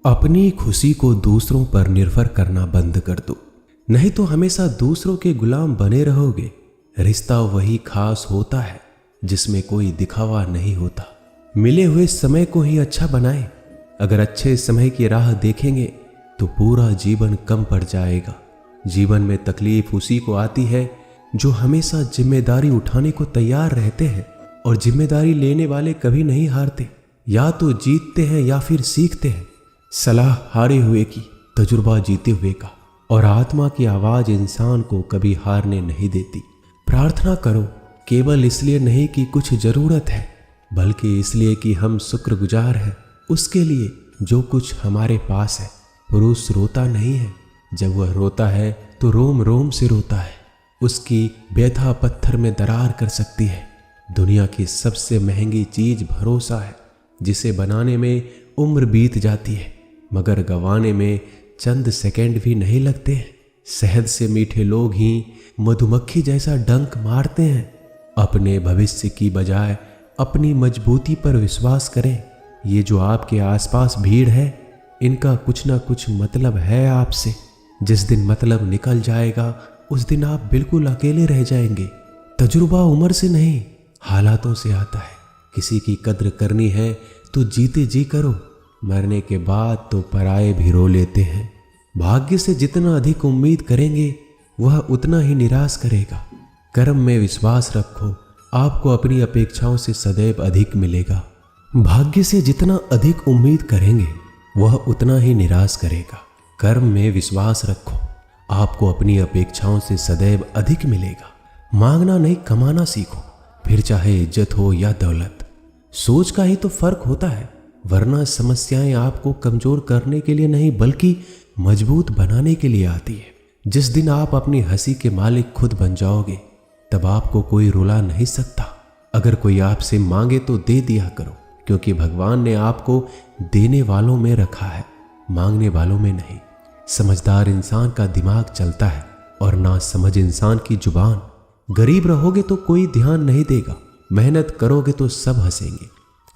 अपनी खुशी को दूसरों पर निर्भर करना बंद कर दो, नहीं तो हमेशा दूसरों के गुलाम बने रहोगे। रिश्ता वही खास होता है जिसमें कोई दिखावा नहीं होता। मिले हुए समय को ही अच्छा बनाएं। अगर अच्छे समय की राह देखेंगे तो पूरा जीवन कम पड़ जाएगा। जीवन में तकलीफ उसी को आती है जो हमेशा जिम्मेदारी उठाने को तैयार रहते हैं, और जिम्मेदारी लेने वाले कभी नहीं हारते। या तो जीतते हैं या फिर सीखते हैं। सलाह हारे हुए की, तजुर्बा जीते हुए का, और आत्मा की आवाज इंसान को कभी हारने नहीं देती। प्रार्थना करो, केवल इसलिए नहीं कि कुछ जरूरत है, बल्कि इसलिए कि हम शुक्रगुजार हैं उसके लिए जो कुछ हमारे पास है। पुरुष रोता नहीं है, जब वह रोता है तो रोम रोम से रोता है। उसकी व्यथा पत्थर में दरार कर सकती है। दुनिया की सबसे महंगी चीज भरोसा है, जिसे बनाने में उम्र बीत जाती है मगर गंवाने में चंद सेकंड भी नहीं लगते हैं। शहद से मीठे लोग ही मधुमक्खी जैसा डंक मारते हैं। अपने भविष्य की बजाय अपनी मजबूती पर विश्वास करें। ये जो आपके आसपास भीड़ है, इनका कुछ ना कुछ मतलब है आपसे। जिस दिन मतलब निकल जाएगा उस दिन आप बिल्कुल अकेले रह जाएंगे। तजुर्बा उम्र से नहीं, हालातों से आता है। किसी की कद्र करनी है तो जीते जी करो, मरने के बाद तो पराये भी रो लेते हैं। भाग्य से जितना अधिक उम्मीद करेंगे वह उतना ही निराश करेगा। कर्म में विश्वास रखो, आपको अपनी अपेक्षाओं से सदैव अधिक मिलेगा। भाग्य से जितना अधिक उम्मीद करेंगे वह उतना ही निराश करेगा। कर्म में विश्वास रखो, आपको अपनी अपेक्षाओं से सदैव अधिक मिलेगा। मांगना नहीं, कमाना सीखो, फिर चाहे इज्जत हो या दौलत। सोच का ही तो फर्क होता है, वरना समस्याएं आपको कमजोर करने के लिए नहीं बल्कि मजबूत बनाने के लिए आती है। जिस दिन आप अपनी हंसी के मालिक खुद बन जाओगे तब आपको कोई रुला नहीं सकता। अगर कोई आपसे मांगे तो दे दिया करो, क्योंकि भगवान ने आपको देने वालों में रखा है, मांगने वालों में नहीं। समझदार इंसान का दिमाग चलता है और नासमझ इंसान की जुबान। गरीब रहोगे तो कोई ध्यान नहीं देगा, मेहनत करोगे तो सब हंसेंगे,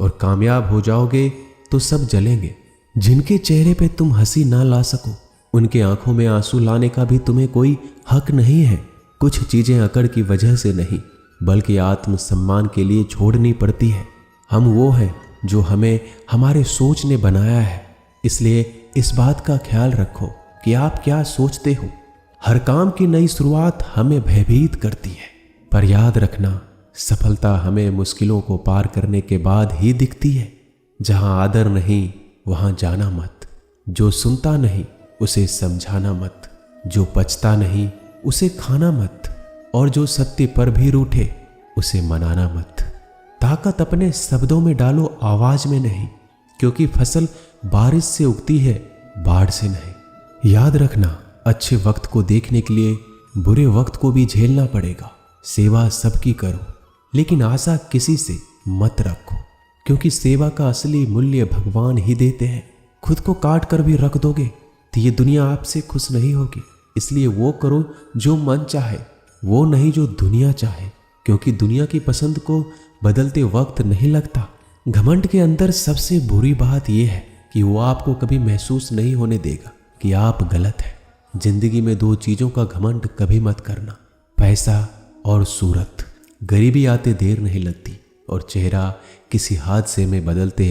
और कामयाब हो जाओगे तो सब जलेंगे। जिनके चेहरे पे तुम हंसी ना ला सको उनके आंखों में आंसू लाने का भी तुम्हें कोई हक नहीं है। कुछ चीजें अकड़ की वजह से नहीं बल्कि आत्मसम्मान के लिए छोड़नी पड़ती है। हम वो हैं जो हमें हमारे सोच ने बनाया है, इसलिए इस बात का ख्याल रखो कि आप क्या सोचते हो। हर काम की नई शुरुआत हमें भयभीत करती है, पर याद रखना सफलता हमें मुश्किलों को पार करने के बाद ही दिखती है। जहां आदर नहीं वहां जाना मत, जो सुनता नहीं उसे समझाना मत, जो पचता नहीं उसे खाना मत, और जो सत्य पर भी रूठे उसे मनाना मत। ताकत अपने शब्दों में डालो, आवाज में नहीं, क्योंकि फसल बारिश से उगती है, बाढ़ से नहीं। याद रखना, अच्छे वक्त को देखने के लिए बुरे वक्त को भी झेलना पड़ेगा। सेवा सबकी करो, लेकिन आशा किसी से मत रखो, क्योंकि सेवा का असली मूल्य भगवान ही देते हैं। खुद को काट कर भी रख दोगे तो ये दुनिया आपसे खुश नहीं होगी। इसलिए वो करो जो मन चाहे, वो नहीं जो दुनिया चाहे, क्योंकि दुनिया की पसंद को बदलते वक्त नहीं लगता। घमंड के अंदर सबसे बुरी बात यह है कि वो आपको कभी महसूस नहीं होने देगा कि आप गलत हैं। जिंदगी में दो चीजों का घमंड कभी मत करना, पैसा और सूरत। गरीबी आते देर नहीं लगती और चेहरा किसी हादसे में बदलते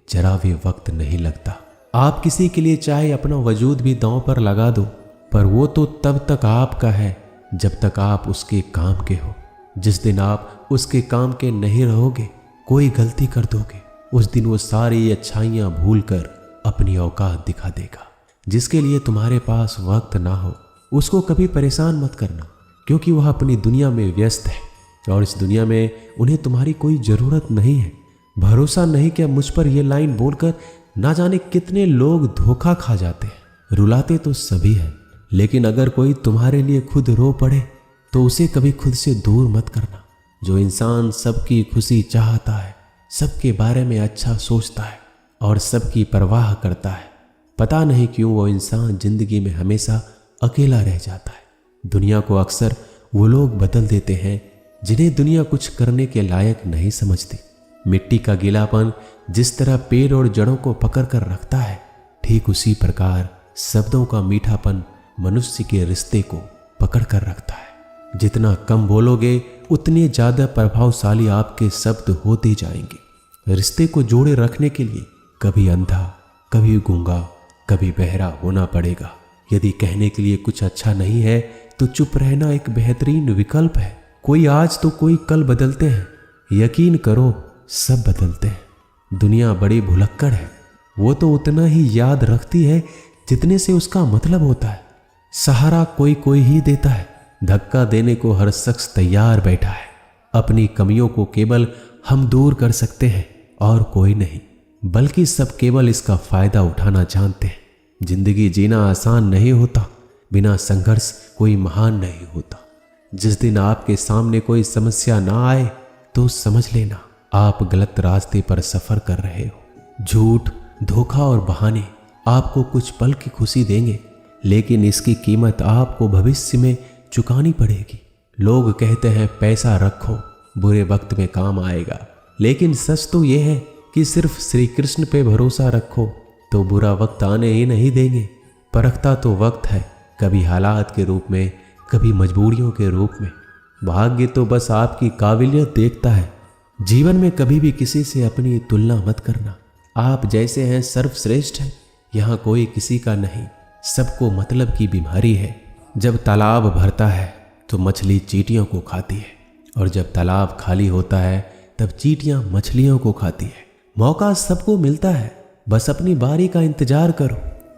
जरा भी वक्त नहीं लगता। आप किसी के लिए चाहे अपना वजूद भी दांव पर लगा दो, पर वो तो तब तक आपका है जब तक आप उसके काम के हो। जिस दिन आप उसके काम के नहीं रहोगे, कोई गलती कर दोगे, उस दिन वो सारी अच्छाइयाँ भूल कर अपनी औकात दिखा देगा। जिसके लिए तुम्हारे पास वक्त ना हो उसको कभी परेशान मत करना, क्योंकि वह अपनी दुनिया में व्यस्त है और इस दुनिया में उन्हें तुम्हारी कोई ज़रूरत नहीं है। भरोसा नहीं क्या मुझ पर यह लाइन बोलकर ना जाने कितने लोग धोखा खा जाते हैं। रुलाते तो सभी हैं, लेकिन अगर कोई तुम्हारे लिए खुद रो पड़े तो उसे कभी खुद से दूर मत करना। जो इंसान सबकी खुशी चाहता है, सबके बारे में अच्छा सोचता है और सबकी परवाह करता है, पता नहीं क्यों वो इंसान जिंदगी में हमेशा अकेला रह जाता है। दुनिया को अक्सर वो लोग बदल देते हैं जिन्हें दुनिया कुछ करने के लायक नहीं समझती। मिट्टी का गीलापन जिस तरह पेड़ और जड़ों को पकड़ कर रखता है, ठीक उसी प्रकार शब्दों का मीठापन मनुष्य के रिश्ते को पकड़ कर रखता है। जितना कम बोलोगे उतने ज्यादा प्रभावशाली आपके शब्द होते जाएंगे। रिश्ते को जोड़े रखने के लिए कभी अंधा, कभी गूंगा, कभी बहरा होना पड़ेगा। यदि कहने के लिए कुछ अच्छा नहीं है तो चुप रहना एक बेहतरीन विकल्प है। कोई आज तो कोई कल बदलते हैं, यकीन करो सब बदलते हैं। दुनिया बड़ी भुलक्कड़ है, वो तो उतना ही याद रखती है जितने से उसका मतलब होता है। सहारा कोई कोई ही देता है, धक्का देने को हर शख्स तैयार बैठा है। अपनी कमियों को केवल हम दूर कर सकते हैं और कोई नहीं, बल्कि सब केवल इसका फायदा उठाना जानते हैं। जिंदगी जीना आसान नहीं होता, बिना संघर्ष कोई महान नहीं होता। जिस दिन आपके सामने कोई समस्या ना आए तो समझ लेना आप गलत रास्ते पर सफर कर रहे हो। झूठ, धोखा और बहाने आपको कुछ पल की खुशी देंगे, लेकिन इसकी कीमत आपको भविष्य में चुकानी पड़ेगी। लोग कहते हैं पैसा रखो, बुरे वक्त में काम आएगा, लेकिन सच तो यह है कि सिर्फ श्री कृष्ण पे भरोसा रखो तो बुरा वक्त आने ही नहीं देंगे। परखता तो वक्त है, कभी हालात के रूप में, कभी मजबूरियों के रूप में। भाग्य तो बस आपकी काबिलियत देखता है। जीवन में कभी भी किसी से अपनी तुलना मत करना। आप जैसे हैं सर्वश्रेष्ठ हैं, यहाँ कोई किसी का नहीं। सबको मतलब की बीमारी है। जब तालाब भरता है तो मछली चींटियों को खाती है, और जब तालाब खाली होता है तब चींटियां मछलियों को खाती है। मौका सबको मिलता है, बस अपनी बारी का इंतजार करो।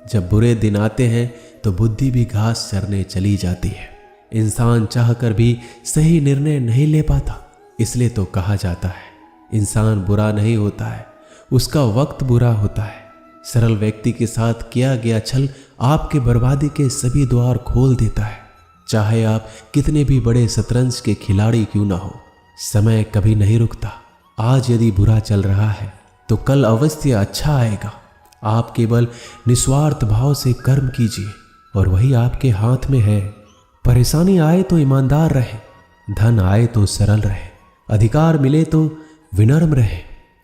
जब बुरे दिन आते हैं तो बुद्धि भी घास चरने चली जाती है। इंसान चाहकर भी सही निर्णय नहीं ले पाता, इसलिए तो कहा जाता है इंसान बुरा नहीं होता है, उसका वक्त बुरा होता है। सरल व्यक्ति के साथ किया गया छल आपके बर्बादी के सभी द्वार खोल देता है। चाहे आप कितने भी बड़े शतरंज के खिलाड़ी क्यों ना हो, समय कभी नहीं रुकता। आज यदि बुरा चल रहा है तो कल अवश्य अच्छा आएगा। आप केवल निस्वार्थ भाव से कर्म कीजिए और वही आपके हाथ में है। परेशानी आए तो ईमानदार रहे, धन आए तो सरल रहे, अधिकार मिले तो विनम्र रहे,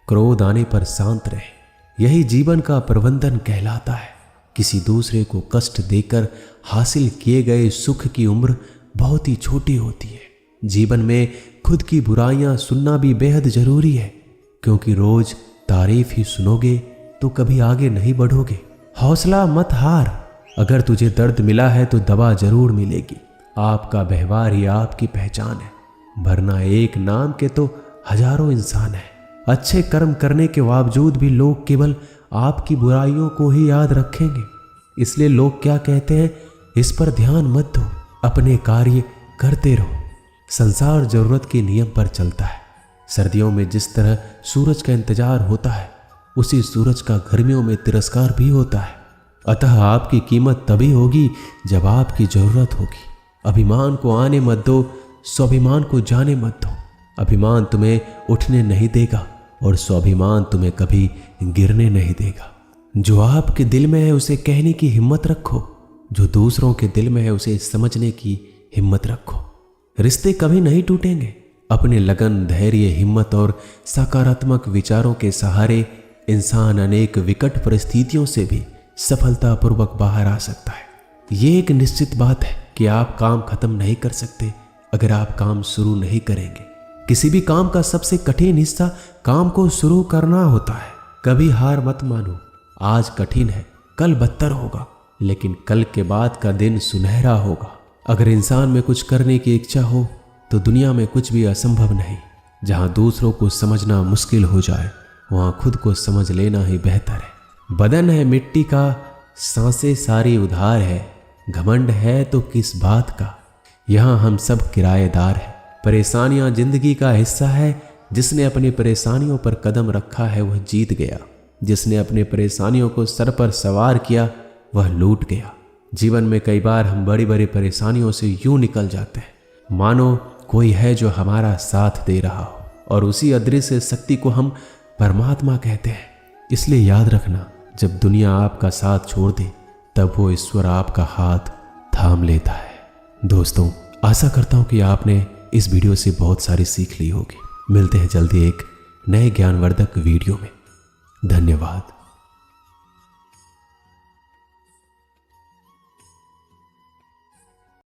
क्रोध आने पर शांत रहे। यही जीवन का प्रबंधन कहलाता है। किसी दूसरे को कष्ट देकर हासिल किए गए सुख की उम्र बहुत ही छोटी होती है। जीवन में खुद की बुराइयां सुनना भी बेहद जरूरी है, क्योंकि रोज तारीफ ही सुनोगे तो कभी आगे नहीं बढ़ोगे। हौसला मत हार, अगर तुझे दर्द मिला है तो दवा जरूर मिलेगी। आपका व्यवहार ही आपकी पहचान है, वरना एक नाम के तो हजारों इंसान हैं। अच्छे कर्म करने के बावजूद भी लोग केवल आपकी बुराइयों को ही याद रखेंगे। इसलिए लोग क्या कहते हैं इस पर ध्यान मत दो, अपने कार्य करते रहो। संसार जरूरत के नियम पर चलता है। सर्दियों में जिस तरह सूरज का इंतजार होता है, उसी सूरज का गर्मियों में तिरस्कार भी होता है। अतः आपकी कीमत तभी होगी जब आपकी जरूरत होगी। अभिमान को आने मत दो, स्वाभिमान को जाने मत दो। अभिमान तुम्हें उठने नहीं देगा और स्वाभिमान तुम्हें कभी गिरने नहीं देगा। जो आपके दिल में है उसे कहने की हिम्मत रखो, जो दूसरों के दिल में है उसे समझने की हिम्मत रखो। रिश्ते कभी नहीं टूटेंगे। अपने लगन, धैर्य, हिम्मत और सकारात्मक विचारों के सहारे इंसान अनेक विकट परिस्थितियों से भी सफलतापूर्वक बाहर आ सकता है। ये एक निश्चित बात है कि आप काम खत्म नहीं कर सकते अगर आप काम शुरू नहीं करेंगे। किसी भी काम का सबसे कठिन हिस्सा काम को शुरू करना होता है। कभी हार मत मानो। आज कठिन है, कल बदतर होगा, लेकिन कल के बाद का दिन सुनहरा होगा। अगर इंसान में कुछ करने की इच्छा हो तो दुनिया में कुछ भी असंभव नहीं। जहां दूसरों को समझना मुश्किल हो जाए, वहां खुद को समझ लेना ही बेहतर है। बदन है मिट्टी का, सांसें सारी उधार है। घमंड है तो किस बात का, यहाँ हम सब किराएदार हैं। परेशानियां जिंदगी का हिस्सा है। जिसने अपनी परेशानियों पर कदम रखा है वह जीत गया। जिसने अपनी परेशानियों को सर पर सवार किया वह लूट गया। जीवन में कई बार हम बड़ी बड़ी परेशानियों से यूं निकल जाते हैं मानो कोई है जो हमारा साथ दे रहा हो, और उसी अदृश्य शक्ति को हम परमात्मा कहते हैं। इसलिए याद रखना, जब दुनिया आपका साथ छोड़ दे तब वो ईश्वर आपका हाथ थाम लेता है। दोस्तों, आशा करता हूँ कि आपने इस वीडियो से बहुत सारी सीख ली होगी। मिलते हैं जल्दी एक नए ज्ञानवर्धक वीडियो में। धन्यवाद।